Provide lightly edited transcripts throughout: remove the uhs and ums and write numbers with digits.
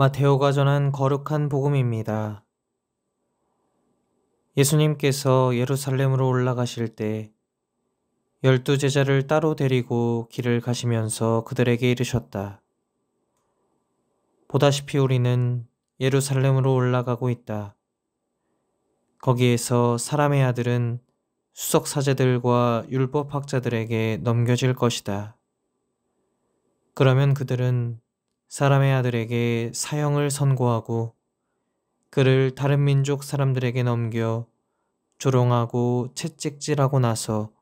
마테오가 전한 거룩한 복음입니다. 예수님께서 예루살렘으로 올라가실 때 12제자를 따로 데리고 길을 가시면서 그들에게 이르셨다. 보다시피 우리는 예루살렘으로 올라가고 있다. 거기에서 사람의 아들은 수석사제들과 율법학자들에게 넘겨질 것이다. 그러면 그들은 사람의 아들에게 사형을 선고하고 그를 다른 민족 사람들에게 넘겨 조롱하고 채찍질하고 나서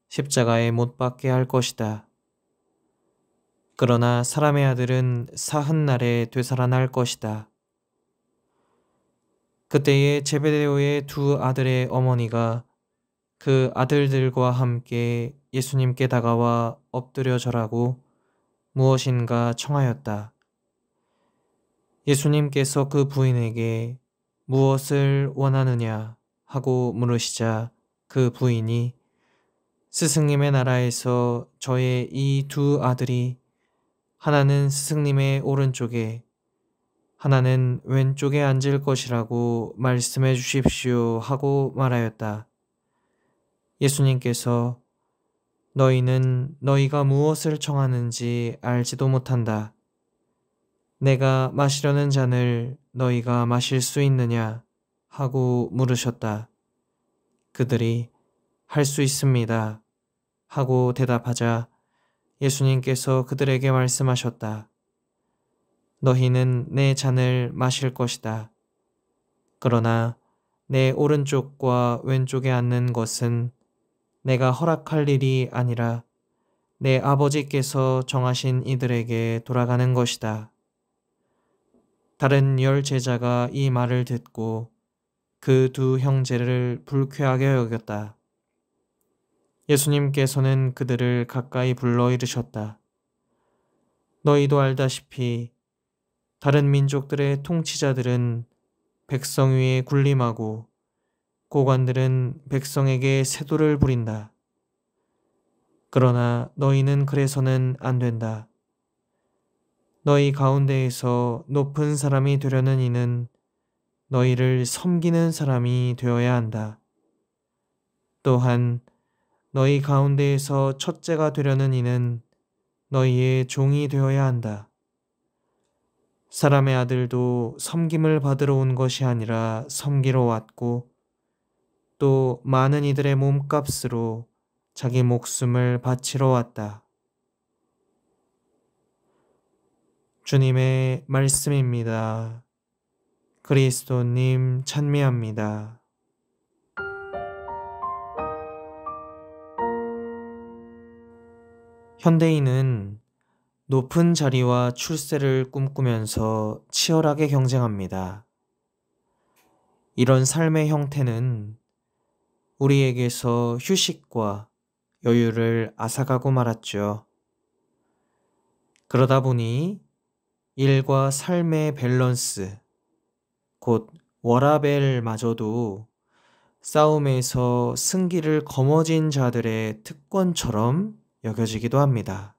십자가에 못 박게 할 것이다. 그러나 사람의 아들은 사흔날에 되살아날 것이다. 그때에 제베데오의 두 아들의 어머니가 그 아들들과 함께 예수님께 다가와 엎드려 절하고 무엇인가 청하였다. 예수님께서 그 부인에게 무엇을 원하느냐 하고 물으시자 그 부인이 스승님의 나라에서 저의 이 두 아들이 하나는 스승님의 오른쪽에 하나는 왼쪽에 앉을 것이라고 말씀해 주십시오 하고 말하였다. 예수님께서 너희는 너희가 무엇을 청하는지 알지도 못한다. 내가 마시려는 잔을 너희가 마실 수 있느냐 하고 물으셨다. 그들이 할 수 있습니다 하고 대답하자 예수님께서 그들에게 말씀하셨다. 너희는 내 잔을 마실 것이다. 그러나 내 오른쪽과 왼쪽에 앉는 것은 내가 허락할 일이 아니라 내 아버지께서 정하신 이들에게 돌아가는 것이다. 다른 10제자가 이 말을 듣고 그 두 형제를 불쾌하게 여겼다. 예수님께서는 그들을 가까이 불러 이르셨다. 너희도 알다시피 다른 민족들의 통치자들은 백성 위에 군림하고 고관들은 백성에게 세도를 부린다. 그러나 너희는 그래서는 안 된다. 너희 가운데에서 높은 사람이 되려는 이는 너희를 섬기는 사람이 되어야 한다. 또한 너희 가운데에서 첫째가 되려는 이는 너희의 종이 되어야 한다. 사람의 아들도 섬김을 받으러 온 것이 아니라 섬기러 왔고 또 많은 이들의 몸값으로 자기 목숨을 바치러 왔다. 주님의 말씀입니다. 그리스도님 찬미합니다. 현대인은 높은 자리와 출세를 꿈꾸면서 치열하게 경쟁합니다. 이런 삶의 형태는 우리에게서 휴식과 여유를 앗아가고 말았죠. 그러다 보니 일과 삶의 밸런스, 곧 워라밸마저도 싸움에서 승기를 거머쥔 자들의 특권처럼 여겨지기도 합니다.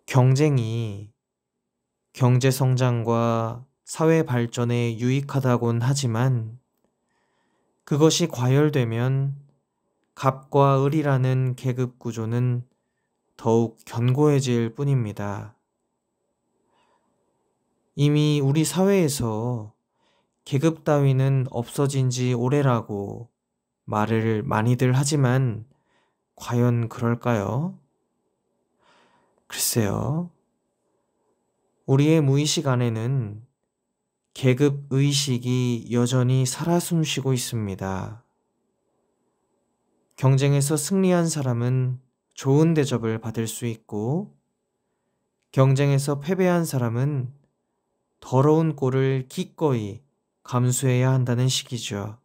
경쟁이 경제 성장과 사회 발전에 유익하다곤 하지만 그것이 과열되면 갑과 을이라는 계급 구조는 더욱 견고해질 뿐입니다. 이미 우리 사회에서 계급 따위는 없어진 지 오래라고 말을 많이들 하지만 과연 그럴까요? 글쎄요. 우리의 무의식 안에는 계급 의식이 여전히 살아 숨쉬고 있습니다. 경쟁에서 승리한 사람은 좋은 대접을 받을 수 있고, 경쟁에서 패배한 사람은 더러운 꼴을 기꺼이 감수해야 한다는 식이죠.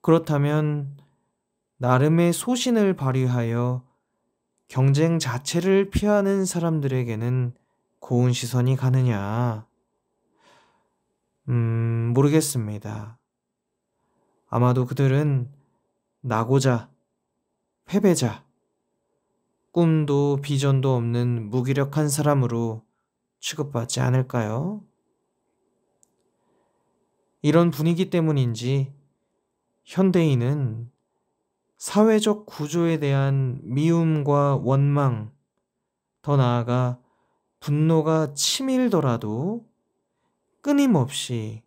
그렇다면 나름의 소신을 발휘하여 경쟁 자체를 피하는 사람들에게는 고운 시선이 가느냐? 모르겠습니다. 아마도 그들은 나고자, 패배자, 꿈도 비전도 없는 무기력한 사람으로 취급받지 않을까요? 이런 분위기 때문인지 현대인은 사회적 구조에 대한 미움과 원망, 더 나아가 분노가 치밀더라도 끊임없이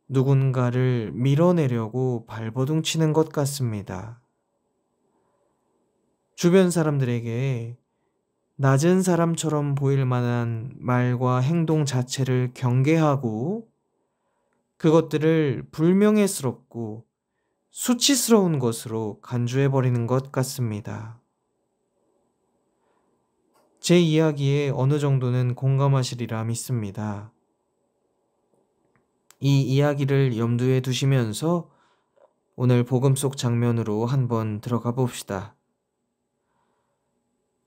누군가를 밀어내려고 발버둥 치는 것 같습니다. 주변 사람들에게 낮은 사람처럼 보일 만한 말과 행동 자체를 경계하고 그것들을 불명예스럽고 수치스러운 것으로 간주해버리는 것 같습니다. 제 이야기에 어느 정도는 공감하시리라 믿습니다. 이 이야기를 염두에 두시면서 오늘 복음 속 장면으로 한번 들어가 봅시다.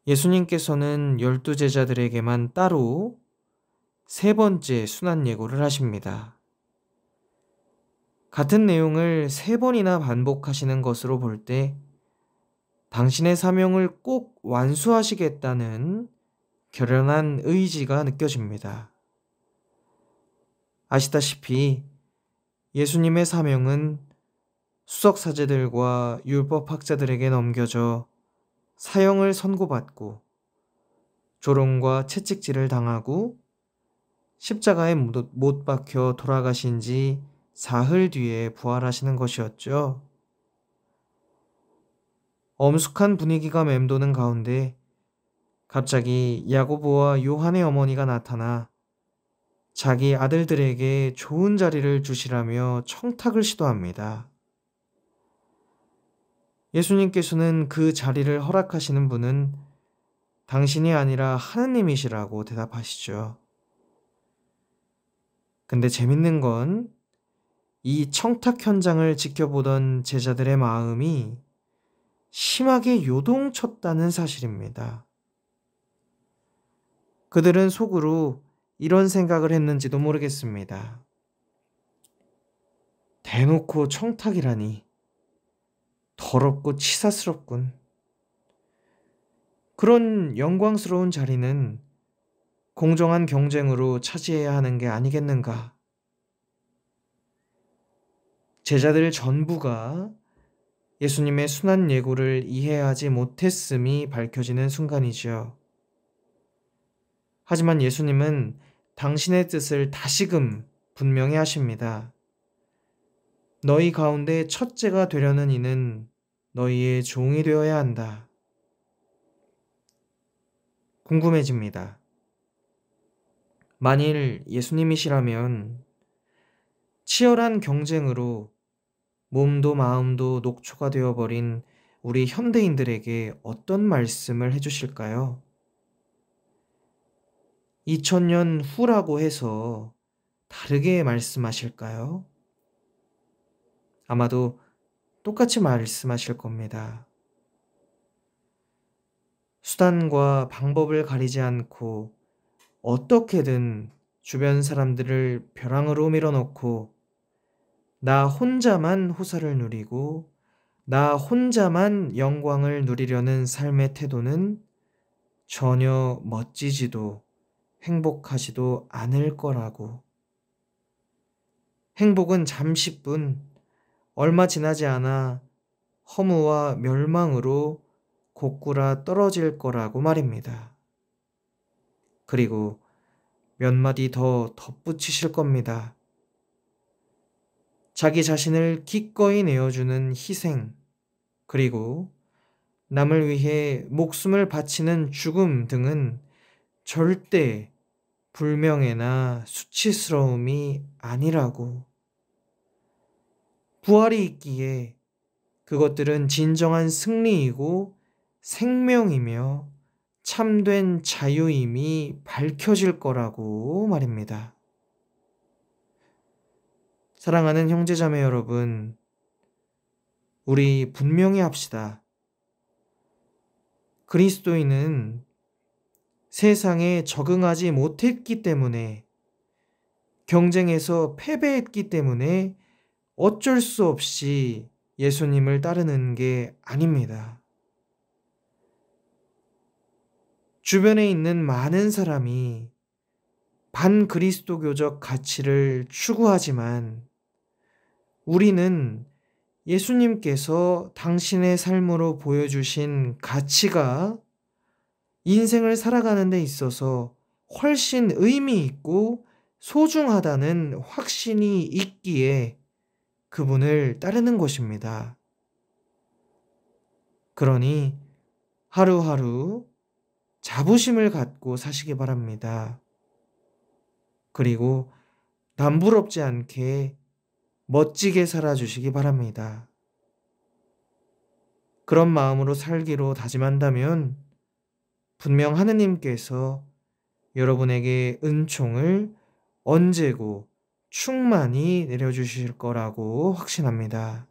예수님께서는 12제자들에게만 따로 세 번째 순환 예고를 하십니다. 같은 내용을 세 번이나 반복하시는 것으로 볼 때 당신의 사명을 꼭 완수하시겠다는 결연한 의지가 느껴집니다. 아시다시피 예수님의 사명은 수석사제들과 율법학자들에게 넘겨져 사형을 선고받고 조롱과 채찍질을 당하고 십자가에 못 박혀 돌아가신 지 사흘 뒤에 부활하시는 것이었죠. 엄숙한 분위기가 맴도는 가운데 갑자기 야고보와 요한의 어머니가 나타나 자기 아들들에게 좋은 자리를 주시라며 청탁을 시도합니다. 예수님께서는 그 자리를 허락하시는 분은 당신이 아니라 하느님이시라고 대답하시죠. 근데 재밌는 건 이 청탁 현장을 지켜보던 제자들의 마음이 심하게 요동쳤다는 사실입니다. 그들은 속으로 이런 생각을 했는지도 모르겠습니다. 대놓고 청탁이라니 더럽고 치사스럽군. 그런 영광스러운 자리는 공정한 경쟁으로 차지해야 하는 게 아니겠는가? 제자들 전부가 예수님의 순환 예고를 이해하지 못했음이 밝혀지는 순간이지요. 하지만 예수님은 당신의 뜻을 다시금 분명히 하십니다. 너희 가운데 첫째가 되려는 이는 너희의 종이 되어야 한다. 궁금해집니다. 만일 예수님이시라면 치열한 경쟁으로 몸도 마음도 녹초가 되어버린 우리 현대인들에게 어떤 말씀을 해주실까요? 2000년 후라고 해서 다르게 말씀하실까요? 아마도 똑같이 말씀하실 겁니다. 수단과 방법을 가리지 않고 어떻게든 주변 사람들을 벼랑으로 밀어넣고 나 혼자만 호사를 누리고 나 혼자만 영광을 누리려는 삶의 태도는 전혀 멋지지도 행복하지도 않을 거라고. 행복은 잠시뿐 얼마 지나지 않아 허무와 멸망으로 고꾸라 떨어질 거라고 말입니다. 그리고 몇 마디 더 덧붙이실 겁니다. 자기 자신을 기꺼이 내어주는 희생, 그리고 남을 위해 목숨을 바치는 죽음 등은 절대 불명예나 수치스러움이 아니라고. 부활이 있기에 그것들은 진정한 승리이고 생명이며 참된 자유임이 밝혀질 거라고 말입니다. 사랑하는 형제자매 여러분, 우리 분명히 합시다. 그리스도인은 세상에 적응하지 못했기 때문에, 경쟁에서 패배했기 때문에 어쩔 수 없이 예수님을 따르는 게 아닙니다. 주변에 있는 많은 사람이 반그리스도교적 가치를 추구하지만 우리는 예수님께서 당신의 삶으로 보여주신 가치가 인생을 살아가는 데 있어서 훨씬 의미 있고 소중하다는 확신이 있기에 그분을 따르는 것입니다. 그러니 하루하루 자부심을 갖고 사시기 바랍니다. 그리고 남부럽지 않게 멋지게 살아주시기 바랍니다. 그런 마음으로 살기로 다짐한다면 분명 하느님께서 여러분에게 은총을 언제고 충만히 내려주실 거라고 확신합니다.